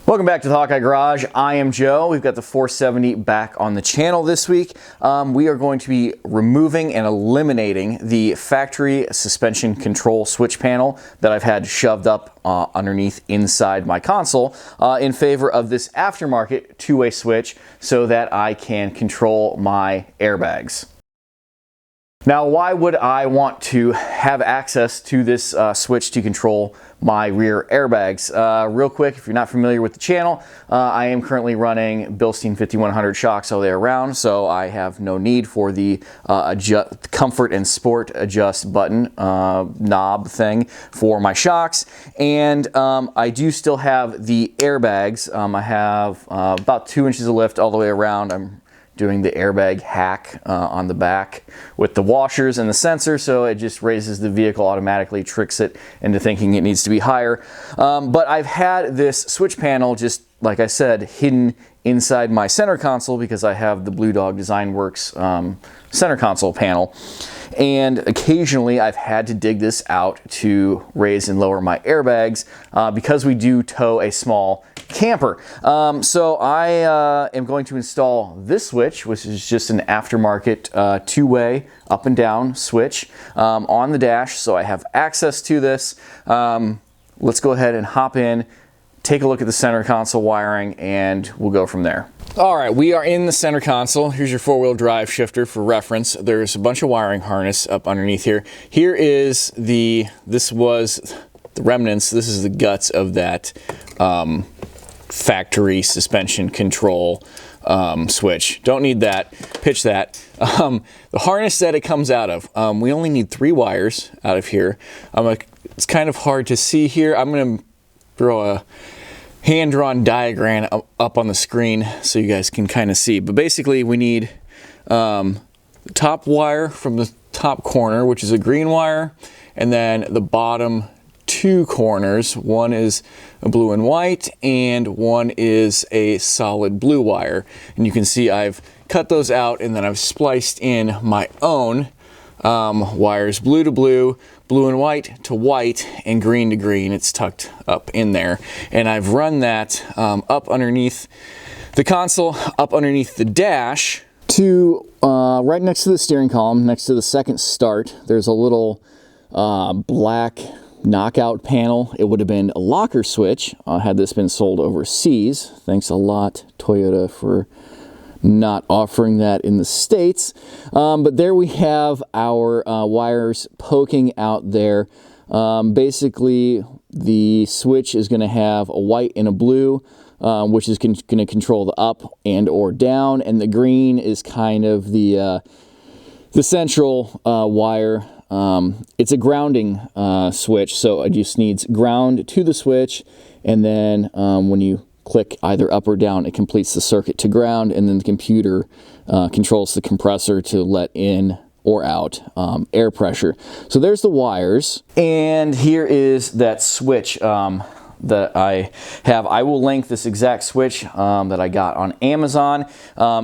Welcome back to the Hawkeye Garage. I am Joe. We've got the 470 back on the channel this week. We are going to be removing and eliminating the factory suspension control switch panel that I've had shoved up underneath inside my console in favor of this aftermarket two-way switch so that I can control my airbags. Now, why would I want to have access to this switch to control my rear airbags? Real quick, if you're not familiar with the channel, I am currently running Bilstein 5100 shocks all the way around, so I have no need for the comfort and sport adjust button knob thing for my shocks. And I do still have the airbags. I have about 2 inches of lift all the way around. I'm doing the airbag hack on the back with the washers and the sensor, so it just raises the vehicle automatically, tricks it into thinking it needs to be higher. But I've had this switch panel, just like I said, hidden inside my center console because I have the Blue Dog Design Works center console panel. And occasionally I've had to dig this out to raise and lower my airbags because we do tow a small camper. So I am going to install this switch, which is just an aftermarket two-way up and down switch on the dash, so I have access to this. Let's go ahead and hop in, take a look at the center console wiring, and we'll go from there. All right, we are in the center console. Here's your four-wheel drive shifter for reference. There's a bunch of wiring harness up underneath here. Here is this was the remnants. This is the guts of that factory suspension control switch. Don't need that. Pitch that. The harness that it comes out of. We only need 3 wires out of here. It's kind of hard to see here. I'm going to throw a hand-drawn diagram up on the screen so you guys can kind of see. But basically we need the top wire from the top corner, which is a green wire, and then the bottom 2 corners. One is a blue and white, and one is a solid blue wire. And you can see I've cut those out, and then I've spliced in my own wires, blue to blue, blue and white to white, and green to green. It's tucked up in there. And I've run that up underneath the console, up underneath the dash to right next to the steering column, next to the second start. There's a little black knockout panel. It would have been a locker switch had this been sold overseas. Thanks a lot, Toyota, for not offering that in the States. But there we have our wires poking out there. Basically, the switch is going to have a white and a blue, which is going to control the up and or down, and the green is kind of the central wire. It's a grounding switch, so it just needs ground to the switch, and then when you click either up or down, it completes the circuit to ground, and then the computer controls the compressor to let in or out air pressure. So there's the wires, and here is that switch that I have. I will link this exact switch that I got on Amazon.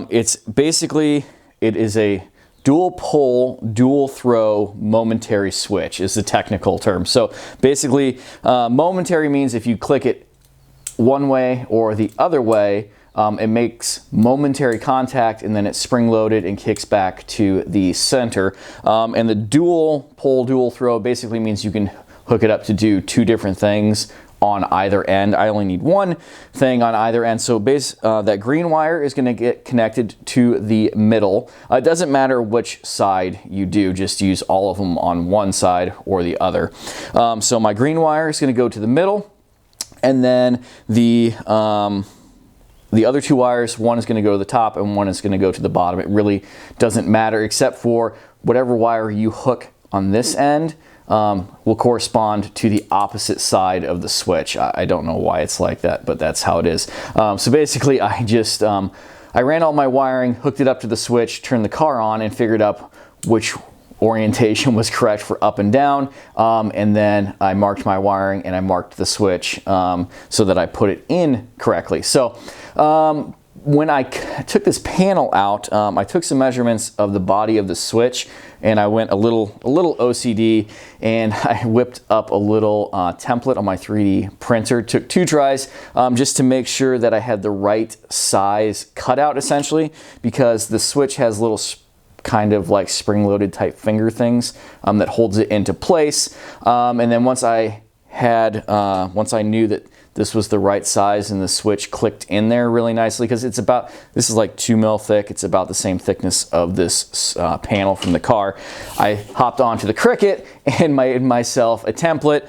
It's basically, it is a dual pole, dual throw, momentary switch is the technical term. So basically, momentary means if you click it one way or the other way, it makes momentary contact, and then it's spring-loaded and kicks back to the center. And the dual pole, dual throw basically means you can hook it up to do 2 different things on either end. I only need one thing on either end. So that green wire is going to get connected to the middle. It doesn't matter which side you do, just use all of them on one side or the other. So my green wire is going to go to the middle, and then the other 2 wires, one is going to go to the top and one is going to go to the bottom. It really doesn't matter, except for whatever wire you hook on this end will correspond to the opposite side of the switch. I don't know why it's like that, but that's how it is. So basically, I just I ran all my wiring, hooked it up to the switch, turned the car on, and figured out which orientation was correct for up and down, and then I marked my wiring and I marked the switch so that I put it in correctly. So when I took this panel out, I took some measurements of the body of the switch, and I went a little OCD, and I whipped up a little template on my 3D printer. Took 2 tries just to make sure that I had the right size cutout, essentially, because the switch has little kind of like spring-loaded type finger things that holds it into place. And then once I knew that this was the right size and the switch clicked in there really nicely, because this is like 2 mil thick. It's about the same thickness of this panel from the car. I hopped onto the Cricut and made myself a template,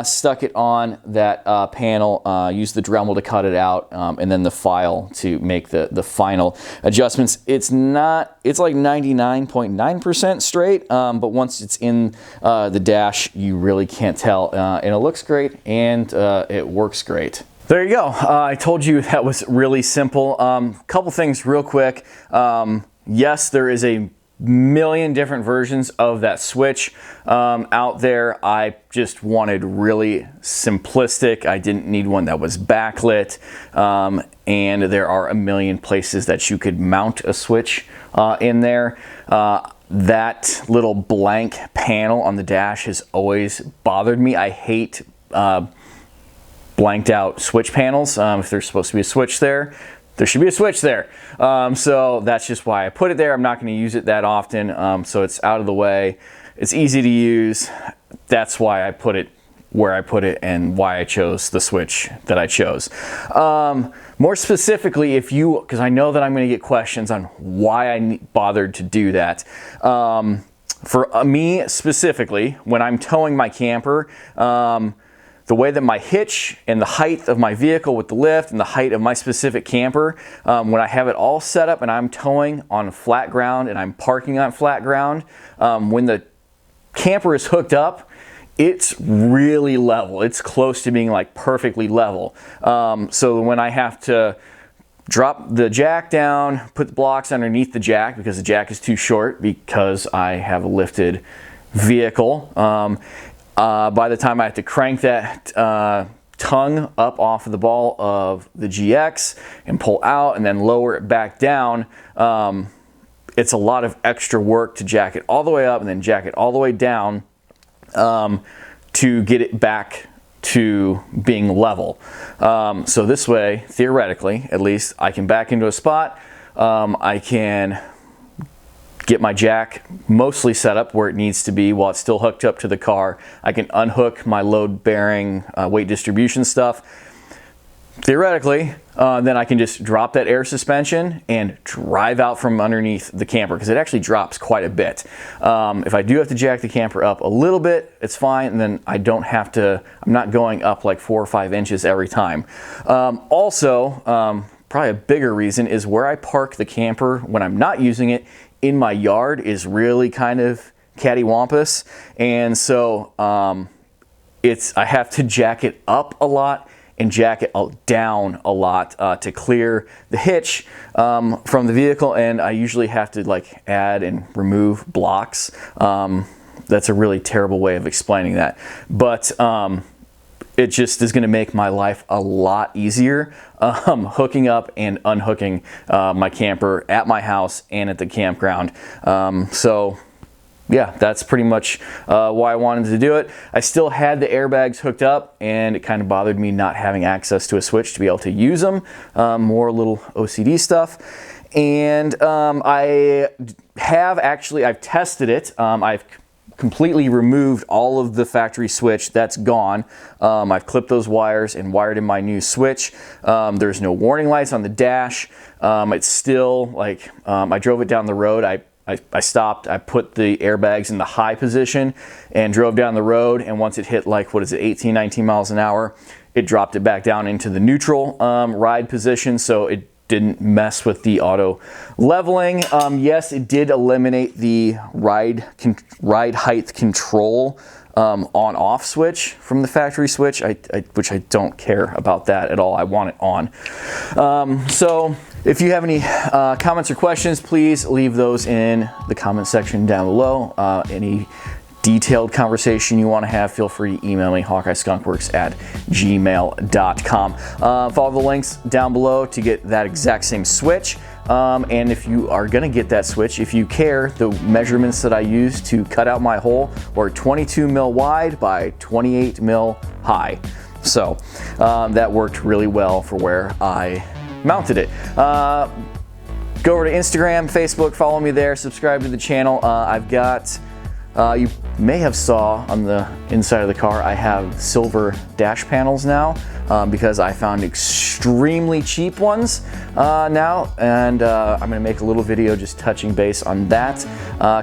stuck it on that panel, used the Dremel to cut it out, and then the file to make the final adjustments. It's like 99.9% straight, but once it's in the dash, you really can't tell, and it looks great, and it works great. There you go. I told you that was really simple. Couple things real quick. Yes, there is a million different versions of that switch out there. I just wanted really simplistic. I didn't need one that was backlit, and there are a million places that you could mount a switch in there. That little blank panel on the dash has always bothered me. I hate blanked out switch panels. If there's supposed to be a switch there, there should be a switch there. So that's just why I put it there. I'm not going to use it that often, so it's out of the way. It's easy to use. That's why I put it where I put it and why I chose the switch that I chose. More specifically, because I know that I'm going to get questions on why I bothered to do that. For me specifically, when I'm towing my camper, the way that my hitch and the height of my vehicle with the lift and the height of my specific camper, when I have it all set up and I'm towing on flat ground and I'm parking on flat ground, when the camper is hooked up, it's really level. It's close to being like perfectly level. So when I have to drop the jack down, put the blocks underneath the jack because the jack is too short because I have a lifted vehicle, by the time I have to crank that tongue up off of the ball of the GX and pull out and then lower it back down, it's a lot of extra work to jack it all the way up and then jack it all the way down to get it back to being level. So this way, theoretically, at least, I can back into a spot, I can get my jack mostly set up where it needs to be while it's still hooked up to the car. I can unhook my load bearing weight distribution stuff. Theoretically, then I can just drop that air suspension and drive out from underneath the camper, because it actually drops quite a bit. If I do have to jack the camper up a little bit, it's fine, and then I don't have to, I'm not going up like 4 or 5 inches every time. Also, probably a bigger reason is where I park the camper when I'm not using it in my yard is really kind of cattywampus, and so I have to jack it up a lot and jack it down a lot to clear the hitch from the vehicle, and I usually have to like add and remove blocks. That's a really terrible way of explaining that, but it just is going to make my life a lot easier hooking up and unhooking my camper at my house and at the campground. So yeah, that's pretty much why I wanted to do it. I still had the airbags hooked up, and it kind of bothered me not having access to a switch to be able to use them. More little OCD stuff. And I've tested it. I've completely removed all of the factory switch. That's gone. I've clipped those wires and wired in my new switch. There's no warning lights on the dash. It's still like, I drove it down the road. I stopped, I put the airbags in the high position and drove down the road, and once it hit like, 18, 19 miles an hour, it dropped it back down into the neutral ride position, so it didn't mess with the auto leveling. Yes, it did eliminate the ride height control on-off switch from the factory switch, which I don't care about that at all. I want it on. So if you have any comments or questions, please leave those in the comment section down below. Any detailed conversation you want to have, feel free to email me, hawkeyeskunkworks@gmail.com. Follow the links down below to get that exact same switch. And if you are going to get that switch, if you care, the measurements that I used to cut out my hole were 22 mil wide by 28 mil high. So that worked really well for where I mounted it. Go over to Instagram, Facebook, follow me there, subscribe to the channel. I've got, you may have saw on the inside of the car, I have silver dash panels now because I found extremely cheap ones now, and I'm gonna make a little video just touching base on that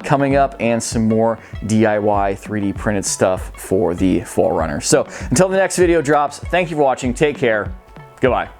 coming up, and some more DIY 3D printed stuff for the 4Runner. So until the next video drops, thank you for watching, take care, goodbye.